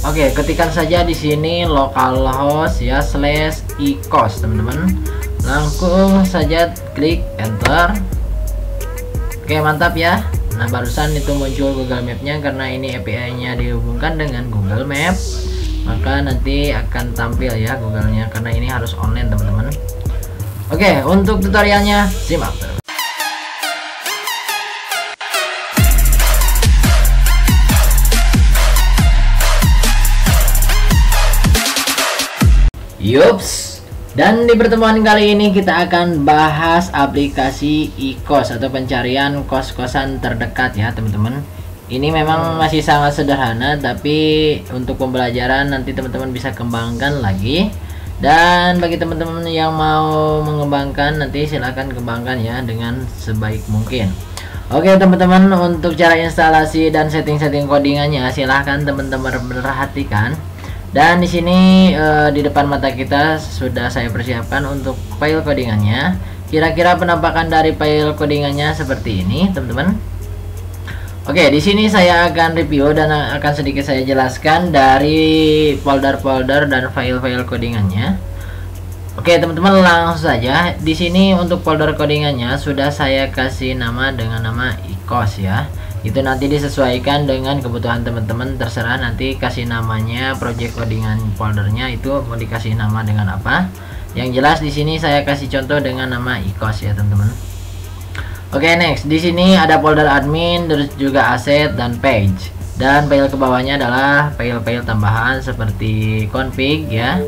Oke, ketikkan saja di sini localhost ya /ecos teman-teman. Langsung saja klik enter. Oke, mantap ya. Nah, barusan itu muncul Google Map-nya karena ini API-nya dihubungkan dengan Google Map. Maka nanti akan tampil ya Google-nya karena ini harus online teman-teman. Oke, untuk tutorialnya simak terus. Yups, dan di pertemuan kali ini kita akan bahas aplikasi e-kos atau pencarian kos-kosan terdekat ya teman-teman. Ini memang masih sangat sederhana, tapi untuk pembelajaran nanti teman-teman bisa kembangkan lagi. Dan bagi teman-teman yang mau mengembangkan, nanti silahkan kembangkan ya dengan sebaik mungkin. Oke teman-teman, untuk cara instalasi dan setting-setting codingannya silahkan teman-teman perhatikan. Dan di sini di depan mata kita sudah saya persiapkan untuk file codingannya. Kira-kira penampakan dari file codingannya seperti ini, teman-teman. Oke, di sini saya akan review dan akan sedikit saya jelaskan dari folder-folder dan file-file codingannya. Oke, teman-teman, langsung saja. Di sini untuk folder codingannya sudah saya kasih nama dengan nama ecos ya. Itu nanti disesuaikan dengan kebutuhan teman-teman, terserah nanti kasih namanya project codingan foldernya itu mau dikasih nama dengan apa. Yang jelas di sini saya kasih contoh dengan nama ecos ya teman-teman. Oke, next di sini ada folder admin, terus juga asset dan page. Dan file ke bawahnya adalah file-file tambahan seperti config ya,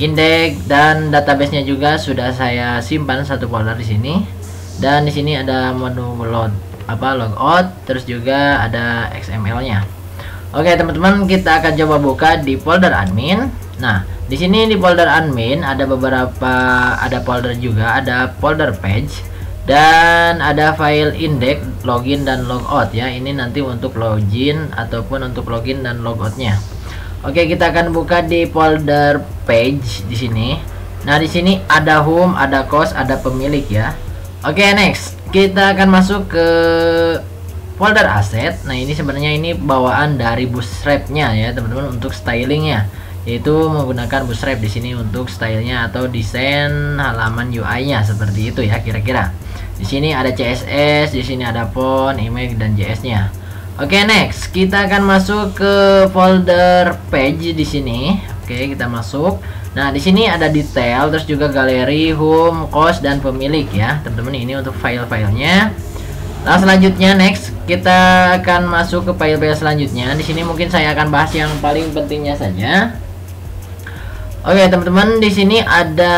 index dan database-nya juga sudah saya simpan satu folder di sini. Dan di sini ada menu logout, terus juga ada XML-nya. Oke teman-teman, kita akan coba buka di folder admin. Nah, di sini di folder admin ada folder juga, ada folder page dan ada file index, login dan logout ya. Ini nanti untuk login ataupun untuk login dan logoutnya. Oke, kita akan buka di folder page di sini. Nah, di sini ada home, ada cost, ada pemilik ya. Oke, next kita akan masuk ke folder asset. Nah, ini sebenarnya ini bawaan dari Bootstrap-nya ya teman-teman untuk stylingnya, yaitu menggunakan Bootstrap di sini untuk stylenya atau desain halaman UI-nya seperti itu ya kira-kira. Di sini ada CSS, di sini ada font, image dan JS-nya. Oke, next kita akan masuk ke folder page di sini. Oke, kita masuk. Nah, di sini ada detail, terus juga galeri, home, cost dan pemilik ya teman-teman. Ini untuk file-filenya. Nah, selanjutnya next kita akan masuk ke file-file selanjutnya. Di sini mungkin saya akan bahas yang paling pentingnya saja. Oke teman-teman, di sini ada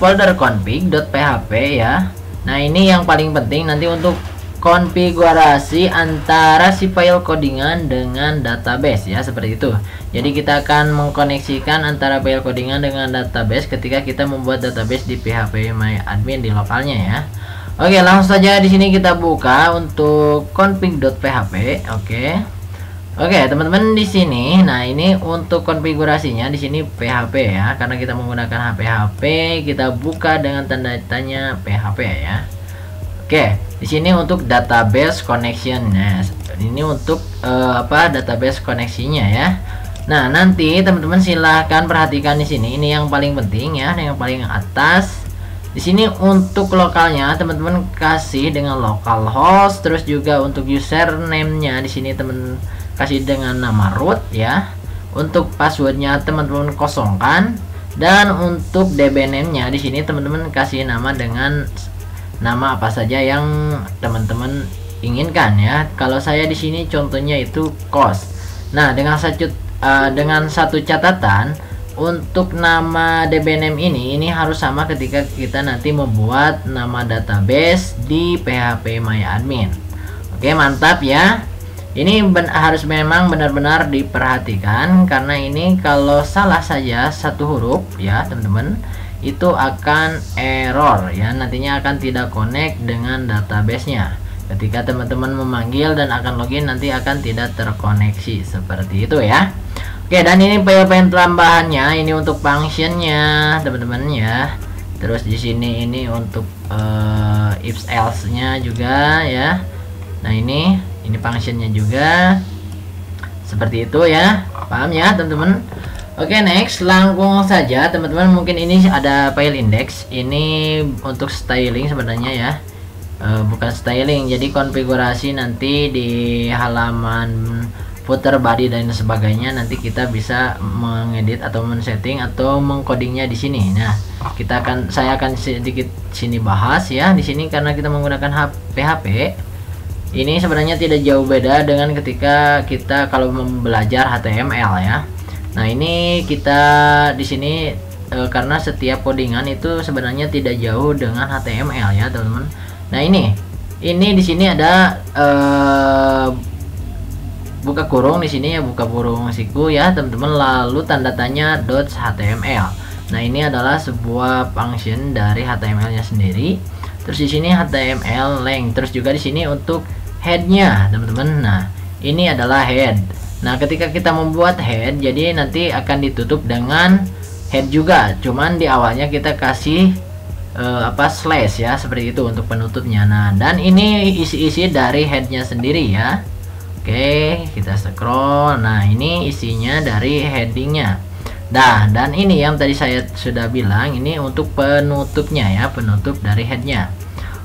folder config.php ya. Nah, ini yang paling penting nanti untuk konfigurasi antara si file codingan dengan database ya, seperti itu. Jadi kita akan mengkoneksikan antara file codingan dengan database ketika kita membuat database di phpMyAdmin di lokalnya ya. Oke, langsung saja di sini kita buka untuk config.php. Oke, teman-teman di sini. Nah, ini untuk konfigurasinya di sini PHP ya. Karena kita menggunakan PHP, kita buka dengan tanda tanya PHP ya. Oke, di sini untuk database connection. Nah, ini untuk database koneksinya ya. Nah, nanti teman-teman silahkan perhatikan di sini. Ini yang paling penting ya, yang paling atas. Di sini untuk lokalnya teman-teman kasih dengan localhost, terus juga untuk username-nya di sini teman kasih dengan nama root ya. Untuk passwordnya teman-teman kosongkan, dan untuk dbname-nya di sini teman-teman kasih nama dengan nama apa saja yang teman-teman inginkan ya. Kalau saya di sini contohnya itu cost. Nah, dengan satu catatan, untuk nama dbname ini harus sama ketika kita nanti membuat nama database di phpMyAdmin. Oke, mantap ya. Ini harus memang benar-benar diperhatikan, karena ini kalau salah saja satu huruf ya teman-teman, itu akan error ya, nantinya akan tidak connect dengan database-nya. Ketika teman-teman memanggil dan akan login, nanti akan tidak terkoneksi seperti itu ya. Oke, dan ini file-file tambahannya, ini untuk functionnya teman-teman ya. Terus di sini ini untuk if else-nya juga ya. Nah, ini functionnya juga seperti itu ya. Paham ya teman-teman? Oke, next langsung saja teman-teman. Mungkin ini ada file index. Ini untuk styling sebenarnya ya. Bukan styling, jadi konfigurasi nanti di halaman footer, body dan sebagainya. Nanti kita bisa mengedit atau men-setting atau mengcodingnya di sini. Nah, saya akan sedikit sini bahas ya di sini karena kita menggunakan PHP. Ini sebenarnya tidak jauh beda dengan ketika kita kalau belajar HTML ya. Nah, ini kita di sini karena setiap codingan itu sebenarnya tidak jauh dengan HTML ya, teman-teman. Nah, ini di sini ada buka kurung di sini ya, buka kurung siku ya, teman-teman. Lalu tanda tanya .html. Nah, ini adalah sebuah function dari HTML-nya sendiri. Terus di sini HTML length. Terus juga di sini untuk head-nya, teman-teman. Nah, ini adalah head. Nah, ketika kita membuat head, jadi nanti akan ditutup dengan head juga. Cuman di awalnya kita kasih slash ya, seperti itu untuk penutupnya. Nah, dan ini isi-isi dari head-nya sendiri ya. Oke, kita scroll. Nah, ini isinya dari heading-nya. Nah, dan ini yang tadi saya sudah bilang, ini untuk penutupnya ya, penutup dari head-nya.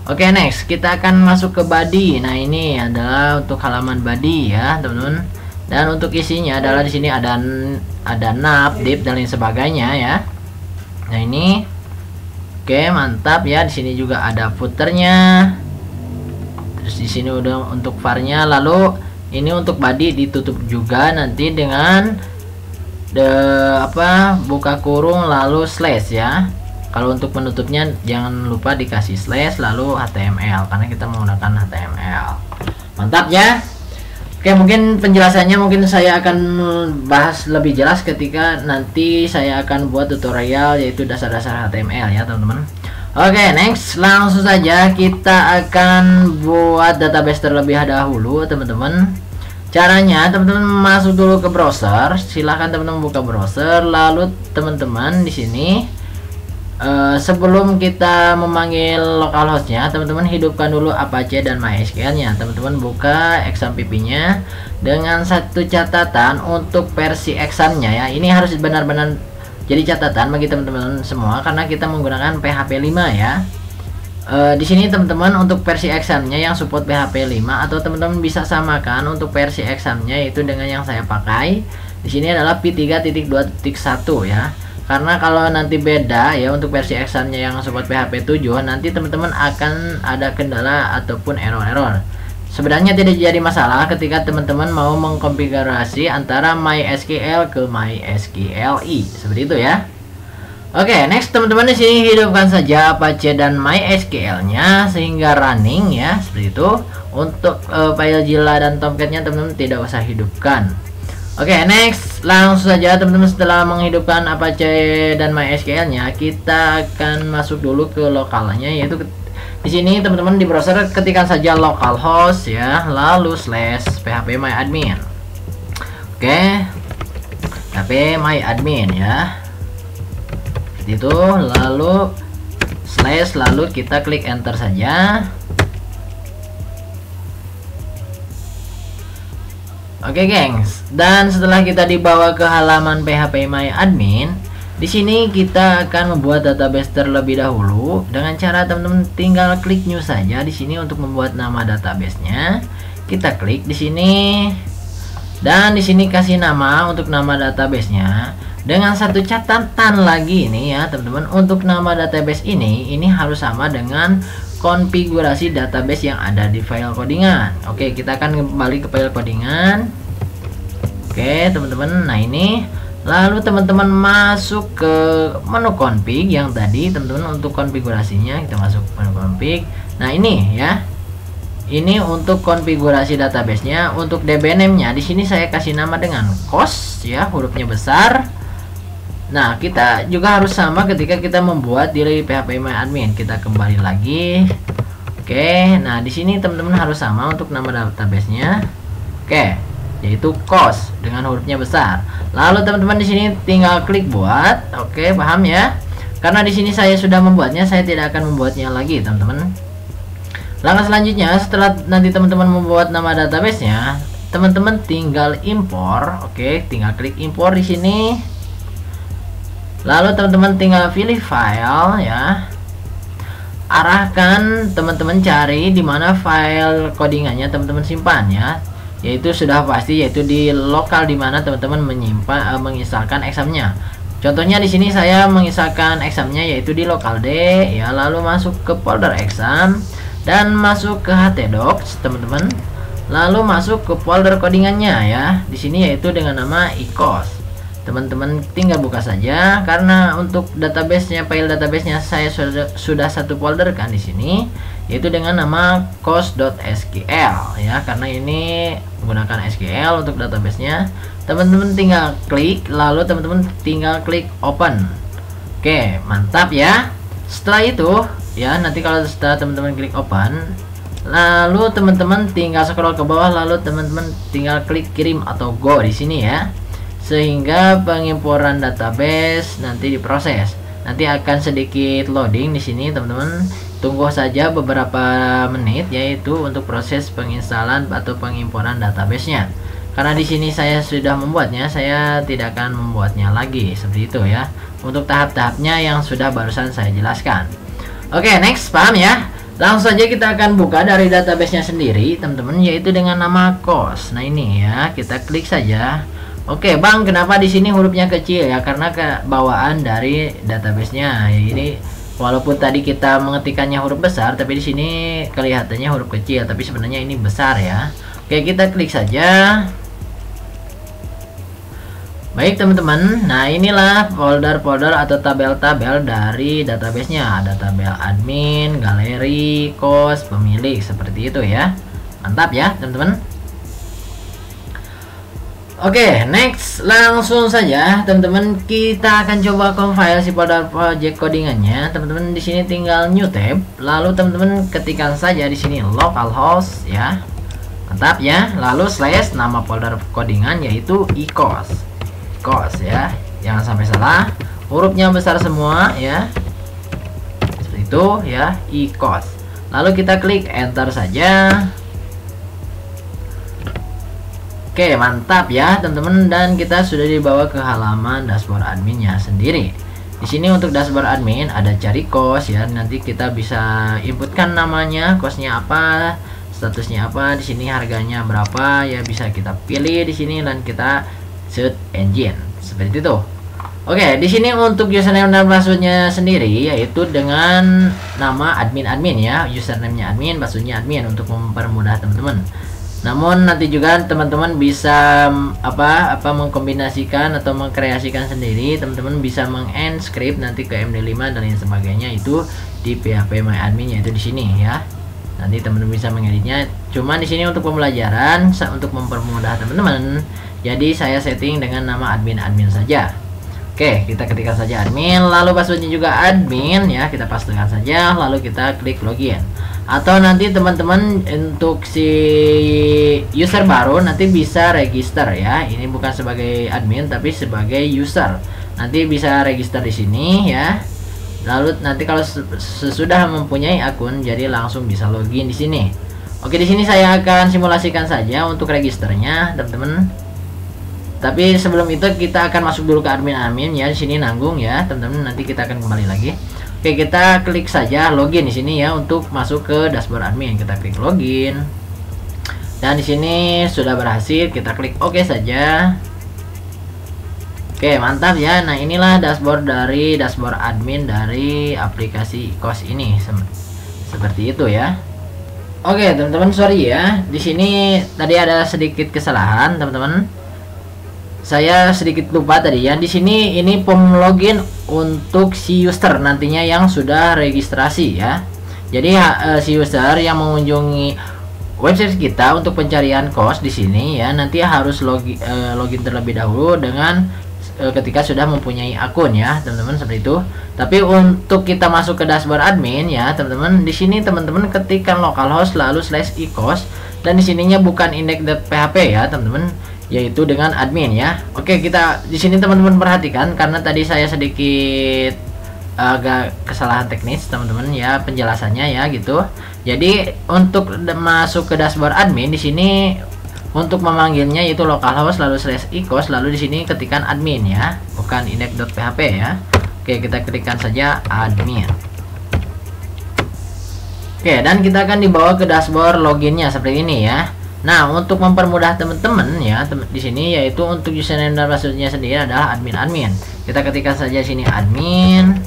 Oke, next kita akan masuk ke body. Nah, ini adalah untuk halaman body ya, teman-teman. Dan untuk isinya adalah di sini ada nav, div dan lain sebagainya ya. Nah, ini oke, mantap ya. Di sini juga ada footernya. Terus di sini udah untuk var-nya. Lalu ini untuk body ditutup juga nanti dengan buka kurung lalu slash ya. Kalau untuk penutupnya jangan lupa dikasih slash lalu HTML karena kita menggunakan HTML. Mantap ya. Oke, mungkin penjelasannya mungkin saya akan bahas lebih jelas ketika nanti saya akan buat tutorial yaitu dasar-dasar HTML ya, teman-teman. Oke, next langsung saja kita akan buat database terlebih dahulu, teman-teman. Caranya teman-teman masuk dulu ke browser. Silahkan teman-teman buka browser. Lalu teman-teman di sini sebelum kita memanggil localhostnya, teman-teman hidupkan dulu Apache dan MySQL-nya. Teman-teman buka XAMPP-nya dengan satu catatan untuk versi exam-nya ya. Ini harus benar-benar jadi catatan bagi teman-teman semua karena kita menggunakan PHP 5 ya. Di sini teman-teman untuk versi exam-nya yang support PHP 5 atau teman-teman bisa samakan untuk versi exam-nya itu dengan yang saya pakai. Di sini adalah P3.2.1 ya. Karena kalau nanti beda ya untuk versi exam-nya yang support PHP 7, nanti teman-teman akan ada kendala ataupun error-error. Sebenarnya tidak jadi masalah ketika teman-teman mau mengkonfigurasi antara MySQL ke MySQLi, seperti itu ya. Oke, next teman-teman di sini hidupkan saja Apache dan MySQL-nya sehingga running ya, seperti itu. Untuk FileZilla dan Tomcat-nya teman-teman tidak usah hidupkan. Oke, next langsung saja teman-teman setelah menghidupkan Apache dan MySQL-nya, kita akan masuk dulu ke lokalnya yaitu di sini teman-teman di browser ketikkan saja localhost ya, lalu /phpMyAdmin. Oke. php myadmin ya. Seperti itu, lalu lalu kita klik enter saja. Oke, gengs. Dan setelah kita dibawa ke halaman phpMyAdmin, di sini kita akan membuat database terlebih dahulu dengan cara teman-teman tinggal klik new saja di sini untuk membuat nama database-nya. Kita klik di sini. Dan di sini kasih nama untuk nama database-nya. Dengan satu catatan lagi ini ya, teman-teman, untuk nama database ini harus sama dengan konfigurasi database yang ada di file codingan. Oke, kita akan kembali ke file codingan. Oke, teman-teman. Nah, ini lalu teman-teman masuk ke menu config yang tadi, teman-teman, untuk konfigurasinya kita masuk ke menu config. Nah, ini ya. Ini untuk konfigurasi database-nya. Untuk DB name-nya di sini saya kasih nama dengan COS ya, hurufnya besar. Nah, kita juga harus sama ketika kita membuat di phpMyAdmin. Kita kembali lagi. Oke, nah di sini teman-teman harus sama untuk nama database-nya. Oke, yaitu COS dengan hurufnya besar. Lalu teman-teman di sini tinggal klik buat. Oke, paham ya? Karena di sini saya sudah membuatnya, saya tidak akan membuatnya lagi, teman-teman. Langkah selanjutnya setelah nanti teman-teman membuat nama database-nya, teman-teman tinggal impor. Oke, tinggal klik impor di sini. Lalu teman-teman tinggal pilih file ya. Arahkan teman-teman cari di mana file codingannya teman-teman simpan ya. Yaitu sudah pasti yaitu di lokal di mana teman-teman menyimpan menginstalkan examnya. Contohnya di sini saya menginstalkan examnya yaitu di local D ya, lalu masuk ke folder exam dan masuk ke htdocs teman-teman. Lalu masuk ke folder codingannya ya. Di sini yaitu dengan nama icos. Teman-teman tinggal buka saja karena untuk databasenya, file databasenya saya sudah satu folder kan di sini yaitu dengan nama cos.sql ya, karena ini menggunakan SQL untuk databasenya. Teman-teman tinggal klik, lalu teman-teman tinggal klik open. Oke, mantap ya. Setelah itu ya, nanti kalau setelah teman-teman klik open, lalu teman-teman tinggal scroll ke bawah, lalu teman-teman tinggal klik kirim atau go di sini ya, sehingga pengimporan database nanti diproses. Nanti akan sedikit loading di sini teman-teman. Tunggu saja beberapa menit yaitu untuk proses penginstalan atau pengimporan databasenya. Karena di sini saya sudah membuatnya, saya tidak akan membuatnya lagi seperti itu ya. Untuk tahap-tahapnya yang sudah barusan saya jelaskan. Oke, next paham ya. Langsung saja kita akan buka dari databasenya sendiri teman-teman, yaitu dengan nama cos. Nah ini ya, kita klik saja. Oke bang, kenapa di sini hurufnya kecil ya? Karena bawaan dari databasenya. Ini walaupun tadi kita mengetikkannya huruf besar, tapi di sini kelihatannya huruf kecil, tapi sebenarnya ini besar ya. Oke, kita klik saja. Baik teman-teman, nah inilah folder-folder atau tabel-tabel dari databasenya. Ada tabel admin, galeri, cos, pemilik, seperti itu ya. Mantap ya teman-teman. Oke, next langsung saja teman-teman, kita akan coba compile si folder project codingannya. Teman-teman di sini tinggal new tab, lalu teman-teman ketikkan saja di sini localhost ya. Mantap ya. Lalu slash nama folder codingan yaitu icos. Icos ya. Jangan sampai salah. Hurufnya besar semua ya. Seperti itu ya, icos. Lalu kita klik enter saja. Oke, mantap ya teman-teman, dan kita sudah dibawa ke halaman dashboard adminnya sendiri. Di sini untuk dashboard admin ada cari kos ya, nanti kita bisa inputkan namanya, kosnya apa, statusnya apa, di sini harganya berapa ya, bisa kita pilih di sini dan kita set engine seperti itu. Oke, di sini untuk username dan passwordnya sendiri yaitu dengan nama admin ya, username-nya admin, passwordnya admin untuk mempermudah teman-teman. Namun nanti juga teman-teman bisa mengkombinasikan atau mengkreasikan sendiri. Teman-teman bisa mengenskript nanti ke MD5 dan lain sebagainya itu di PHP My Admin, yaitu di sini ya. Nanti teman-teman bisa mengeditnya. Cuma di sini untuk pembelajaran, untuk mempermudah teman-teman. Jadi saya setting dengan nama admin saja. Oke, kita ketikkan saja admin, lalu passwordnya juga admin ya, kita pastikan saja, lalu kita klik login. Atau nanti teman-teman untuk si user baru nanti bisa register ya. Ini bukan sebagai admin tapi sebagai user. Nanti bisa register di sini ya. Lalu nanti kalau sesudah mempunyai akun jadi langsung bisa login di sini. Oke, di sini saya akan simulasikan saja untuk registernya, teman-teman. Tapi sebelum itu kita akan masuk dulu ke admin ya. Di sini nanggung ya, teman-teman. Nanti kita akan kembali lagi. Oke, kita klik saja login di sini ya untuk masuk ke dashboard admin. Kita klik login. Dan di sini sudah berhasil, kita klik OK saja. Oke, mantap ya. Nah, inilah dashboard admin dari aplikasi icos ini. Seperti itu ya. Oke, teman-teman, sorry ya. Di sini tadi ada sedikit kesalahan, teman-teman. Saya sedikit lupa tadi ya. Di sini ini form login untuk si user nantinya yang sudah registrasi ya. Jadi si user yang mengunjungi website kita untuk pencarian kos di sini ya, nanti harus login terlebih dahulu dengan ketika sudah mempunyai akun ya, teman-teman, seperti itu. Tapi untuk kita masuk ke dashboard admin ya, teman-teman, di sini teman-teman ketikkan localhost lalu /icos dan di sininya bukan index.php ya, teman-teman, yaitu dengan admin ya. Oke, kita di sini teman-teman perhatikan karena tadi saya sedikit agak kesalahan teknis, teman-teman ya, penjelasannya ya gitu. Jadi untuk masuk ke dashboard admin di sini Untuk memanggilnya itu localhost lalu /icos, lalu di sini ketikkan admin ya, bukan index.php ya. Oke, kita klikkan saja admin. Oke, dan kita akan dibawa ke dashboard loginnya seperti ini ya. Nah, untuk mempermudah teman-teman ya, di sini yaitu untuk username dan passwordnya sendiri adalah admin. Kita ketikkan saja sini admin,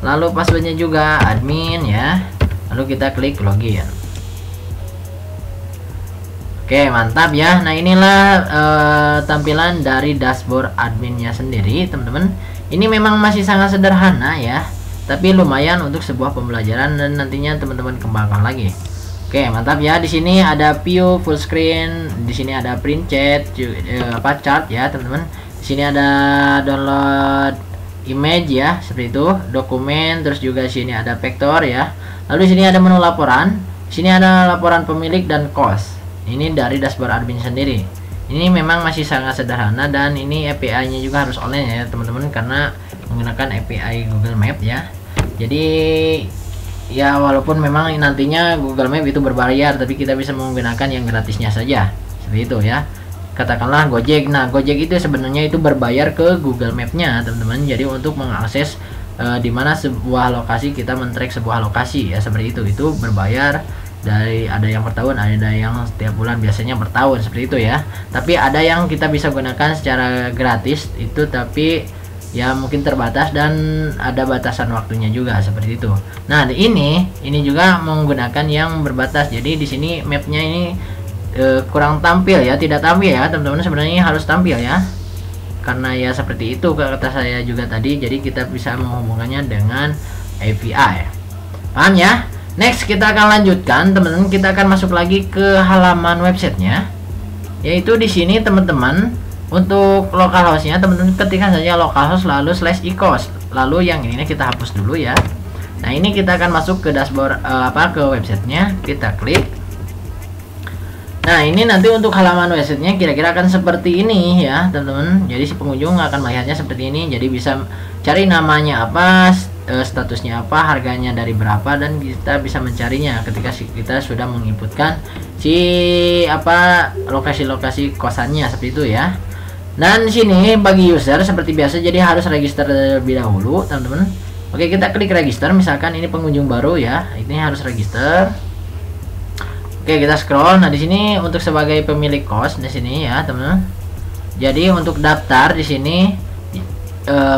lalu passwordnya juga admin ya. Lalu kita klik login. Oke, mantap ya. Nah, inilah tampilan dari dashboard adminnya sendiri, teman-teman. Ini memang masih sangat sederhana ya, tapi lumayan untuk sebuah pembelajaran dan nantinya teman-teman kembangkan lagi. Oke, mantap ya. Di sini ada view full screen, di sini ada print chat, chart ya, teman-teman. Di sini ada download image ya, seperti itu, dokumen, terus juga di sini ada vektor ya. Lalu di sini ada menu laporan. Di sini ada laporan pemilik dan cost. Ini dari dashboard admin sendiri. Ini memang masih sangat sederhana dan ini API-nya juga harus online ya, teman-teman, karena menggunakan API Google Map ya. Jadi ya walaupun memang nantinya Google Map itu berbayar, tapi kita bisa menggunakan yang gratisnya saja. Seperti itu ya. Katakanlah Gojek. Nah, Gojek itu sebenarnya itu berbayar ke Google Map-nya, teman-teman. Jadi untuk mengakses di mana sebuah lokasi, kita men-track sebuah lokasi ya, seperti itu berbayar. Dari ada yang per tahun, ada yang setiap bulan, biasanya per tahun, seperti itu ya. Tapi ada yang kita bisa gunakan secara gratis itu, tapi ya mungkin terbatas dan ada batasan waktunya juga, seperti itu. Nah, ini juga menggunakan yang berbatas. Jadi di sini mapnya ini kurang tampil ya, tidak tampil ya, teman-teman. Sebenarnya harus tampil ya, karena ya seperti itu kata saya juga tadi. Jadi kita bisa menghubungkannya dengan API. Paham ya? Next, kita akan lanjutkan, teman-teman. Kita akan masuk lagi ke halaman websitenya, yaitu di sini, teman-teman. Untuk localhost-nya, teman-teman ketikkan saja localhost lalu /icos. Lalu yang ini kita hapus dulu ya. Nah, ini kita akan masuk ke dashboard ke websitenya. Kita klik. Nah, ini nanti untuk halaman websitenya kira-kira akan seperti ini ya, teman-teman. Jadi si pengunjung akan melihatnya seperti ini. Jadi bisa cari namanya apa, statusnya apa, harganya dari berapa, dan kita bisa mencarinya ketika kita sudah menginputkan lokasi-lokasi kosannya, seperti itu ya. Dan di sini bagi user seperti biasa, jadi harus register terlebih dahulu, teman-teman. Oke, kita klik register. Misalkan ini pengunjung baru ya, ini harus register. Oke, kita scroll. Nah, di sini untuk sebagai pemilik kos di sini ya, teman-teman. Jadi untuk daftar di sini,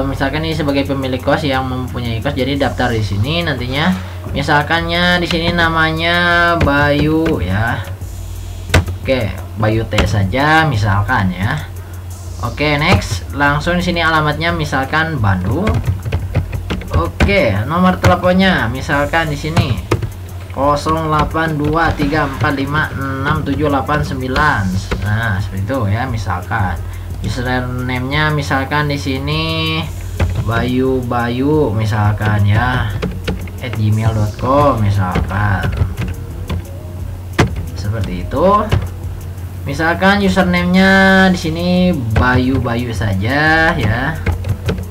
misalkan ini sebagai pemilik kos yang mempunyai kos, jadi daftar di sini nantinya. Misalkannya di sini namanya Bayu ya. Oke, Bayu T saja misalkan ya. Oke, next. Langsung di sini alamatnya misalkan Bandung. Oke, nomor teleponnya misalkan di sini 0823456789. Nah, seperti itu ya, misalkan. Username-nya misalkan di sini Bayu misalkan ya, @gmail.com misalkan. Seperti itu. Misalkan username-nya di sini Bayu saja ya.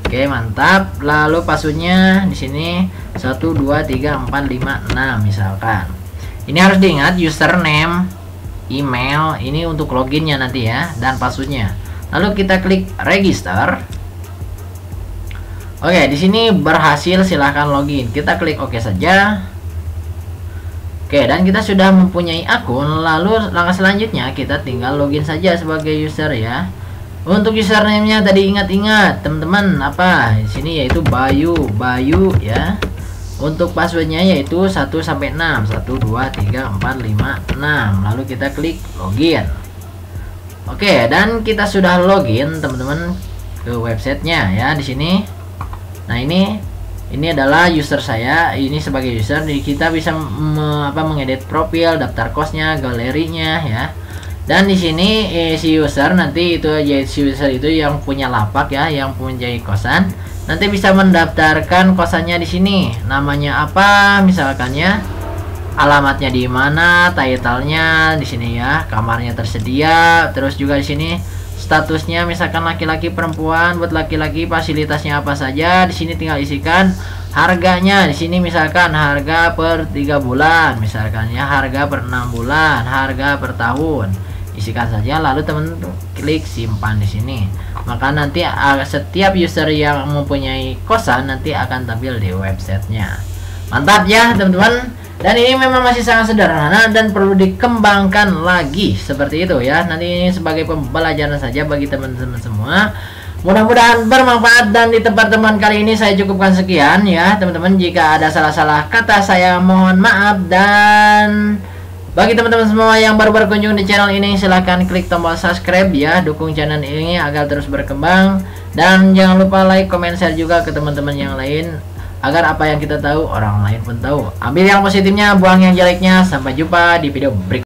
Oke, mantap. Lalu passwordnya di sini 123456 misalkan. Ini harus diingat, username, email ini untuk loginnya nanti ya, dan passwordnya. Lalu kita klik register. Oke, di sini berhasil, silahkan login. Kita klik oke saja. Oke, dan kita sudah mempunyai akun. Lalu langkah selanjutnya kita tinggal login saja sebagai user ya. Untuk username-nya tadi ingat-ingat, teman-teman, apa? Di sini yaitu Bayu ya. Untuk passwordnya yaitu 1-6, 123456. Lalu kita klik login. Oke, dan kita sudah login, teman-teman, ke websitenya ya di sini. Nah, ini adalah user saya. Ini sebagai user, jadi kita bisa mengedit profil, daftar kosnya, galerinya ya. Dan di sini si user nanti itu yang punya lapak ya, yang punya kosan, nanti bisa mendaftarkan kosannya di sini. Namanya apa misalkan ya. Alamatnya di mana, title-nya di sini ya, kamarnya tersedia, terus juga di sini statusnya misalkan laki-laki perempuan. Buat laki-laki fasilitasnya apa saja, di sini tinggal isikan. Harganya di sini misalkan harga per 3 bulan misalkan ya, harga per 6 bulan, harga per tahun. isikan saja, lalu teman-teman klik simpan di sini. Maka nanti setiap user yang mempunyai kosan nanti akan tampil di websitenya. Mantap ya teman-teman. Dan ini memang masih sangat sederhana dan perlu dikembangkan lagi seperti itu ya. Nanti ini sebagai pembelajaran saja bagi teman-teman semua. Mudah-mudahan bermanfaat, dan di tempat teman kali ini saya cukupkan sekian ya teman-teman. Jika ada salah-salah kata saya mohon maaf, dan bagi teman-teman semua yang baru berkunjung di channel ini silahkan klik tombol subscribe ya, dukung channel ini agar terus berkembang, dan jangan lupa like, comment, share juga ke teman-teman yang lain agar apa yang kita tahu orang lain pun tahu. Ambil yang positifnya, buang yang jeleknya. Sampai jumpa di video berikutnya.